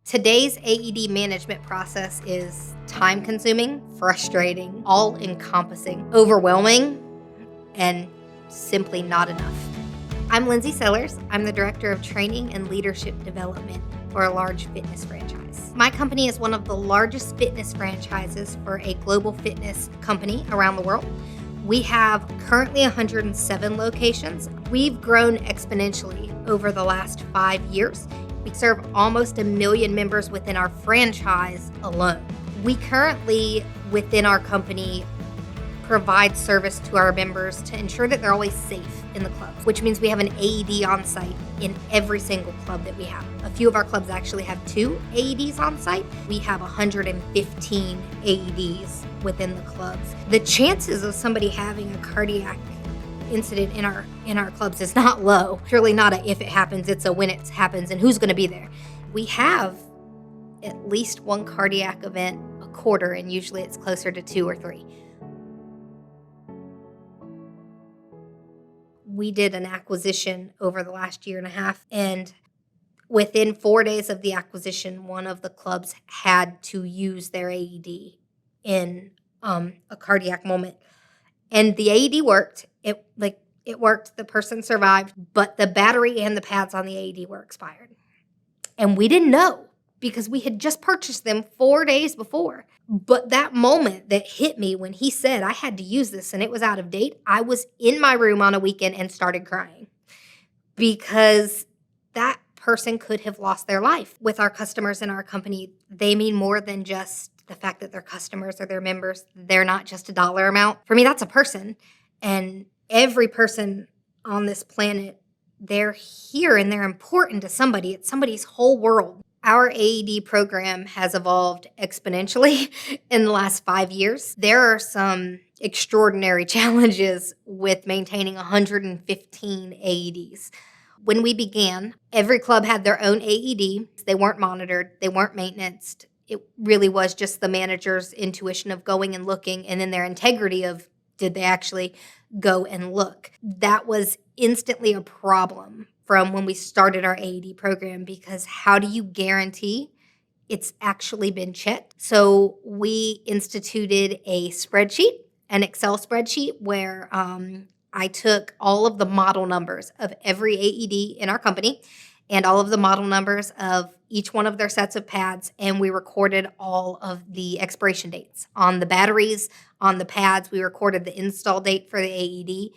Today's AED management process is time-consuming, frustrating, all-encompassing, overwhelming, and simply not enough. I'm Lyndsey Sellers. I'm the Director of Training and Leadership Development for a large fitness franchise. My company is one of the largest fitness franchises for a global fitness company around the world. We have currently 107 locations. We've grown exponentially over the last 5 years. We serve almost 1 million members within our franchise alone. We currently, within our company, provide service to our members to ensure that they're always safe in the clubs, which means we have an AED on site in every single club that we have. A few of our clubs actually have 2 AEDs on site. We have 115 AEDs within the clubs. The chances of somebody having a cardiac incident in our clubs is not low. Surely not a if it happens, it's a when it happens and who's going to be there. We have at least 1 cardiac event a quarter, and usually it's closer to 2 or 3. We did an acquisition over the last year and a half, and within 4 days of the acquisition, one of the clubs had to use their AED in a cardiac moment. And the AED worked. It worked. The person survived, but the battery and the pads on the AED were expired. And we didn't know because we had just purchased them 4 days before. But that moment that hit me when he said I had to use this and it was out of date, I was in my room on a weekend and started crying because that person could have lost their life. With our customers in our company, they mean more than just the fact that they're customers or they're members. They're not just a dollar amount. For me, that's a person. And every person on this planet, they're here and they're important to somebody. It's somebody's whole world. Our AED program has evolved exponentially in the last 5 years. There are some extraordinary challenges with maintaining 115 AEDs. When we began, every club had their own AED. They weren't monitored. They weren't maintained. It really was just the manager's intuition of going and looking, and then their integrity of did they actually go and look. That was instantly a problem from when we started our AED program, because how do you guarantee it's actually been checked? So we instituted a spreadsheet, an Excel spreadsheet, where I took all of the model numbers of every AED in our company and all of the model numbers of each one of their sets of pads, and we recorded all of the expiration dates. On the batteries, on the pads, we recorded the install date for the AED.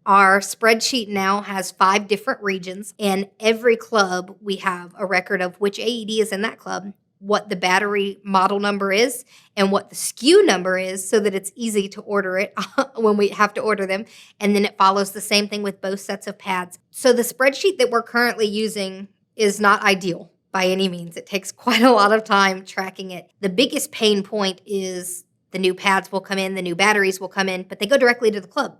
Our spreadsheet now has 5 different regions, and every club we have a record of which AED is in that club, what the battery model number is, and what the SKU number is, so that it's easy to order it when we have to order them. And then it follows the same thing with both sets of pads. So the spreadsheet that we're currently using is not ideal by any means. It takes quite a lot of time tracking it. The biggest pain point is the new pads will come in, the new batteries will come in, but they go directly to the club.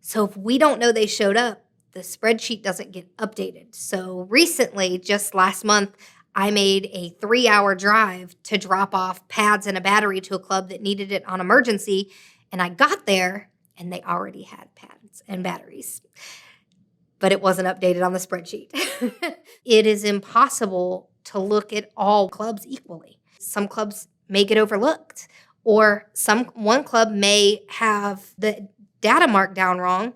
So if we don't know they showed up, the spreadsheet doesn't get updated. So recently, just last month, I made a 3-hour drive to drop off pads and a battery to a club that needed it on emergency. And I got there and they already had pads and batteries, but it wasn't updated on the spreadsheet. It is impossible to look at all clubs equally. Some clubs may get overlooked, or one club may have the data marked down wrong.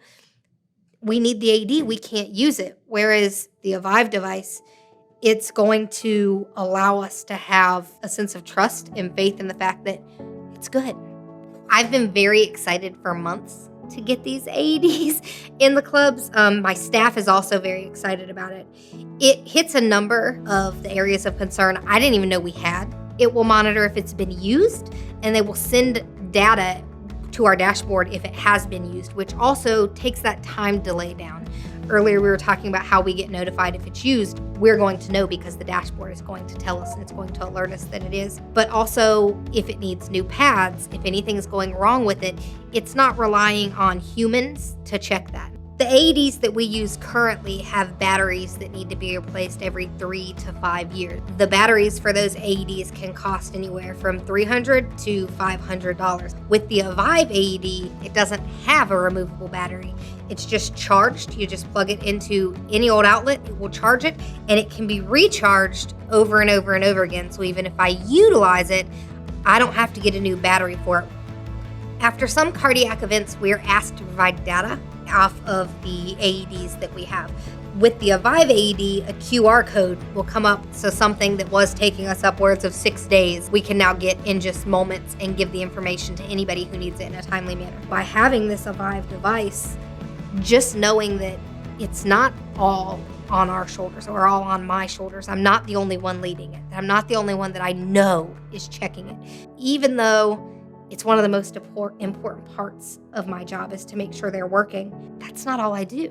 We need the AED, we can't use it. Whereas the Avive device, it's going to allow us to have a sense of trust and faith in the fact that it's good. I've been very excited for months to get these AEDs in the clubs. My staff is also very excited about it. It hits a number of the areas of concern I didn't even know we had. It will monitor if it's been used, and they will send data to our dashboard if it has been used, which also takes that time delay down. Earlier, we were talking about how we get notified if it's used. We're going to know because the dashboard is going to tell us and it's going to alert us that it is. But also, if it needs new pads, if anything's going wrong with it, it's not relying on humans to check that. The AEDs that we use currently have batteries that need to be replaced every 3 to 5 years. The batteries for those AEDs can cost anywhere from $300 to $500. With the Avive AED, it doesn't have a removable battery. It's just charged. You just plug it into any old outlet, it will charge it, and it can be recharged over and over and over again. So even if I utilize it, I don't have to get a new battery for it. After some cardiac events, we're asked to provide data off of the AEDs that we have. With the Avive AED, a QR code will come up, so something that was taking us upwards of 6 days, we can now get in just moments and give the information to anybody who needs it in a timely manner. By having this Avive device, just knowing that it's not all on our shoulders or all on my shoulders. I'm not the only one leading it. I'm not the only one that I know is checking it. Even though it's one of the most important parts of my job is to make sure they're working, that's not all I do,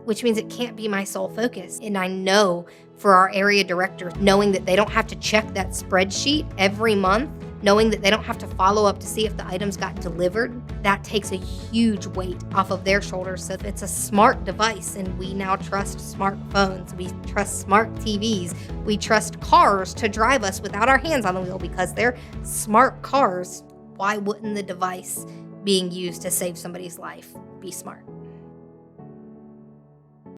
which means it can't be my sole focus. And I know for our area director, knowing that they don't have to check that spreadsheet every month, knowing that they don't have to follow up to see if the items got delivered, that takes a huge weight off of their shoulders. So it's a smart device, and we now trust smartphones, we trust smart TVs, we trust cars to drive us without our hands on the wheel because they're smart cars. Why wouldn't the device being used to save somebody's life be smart?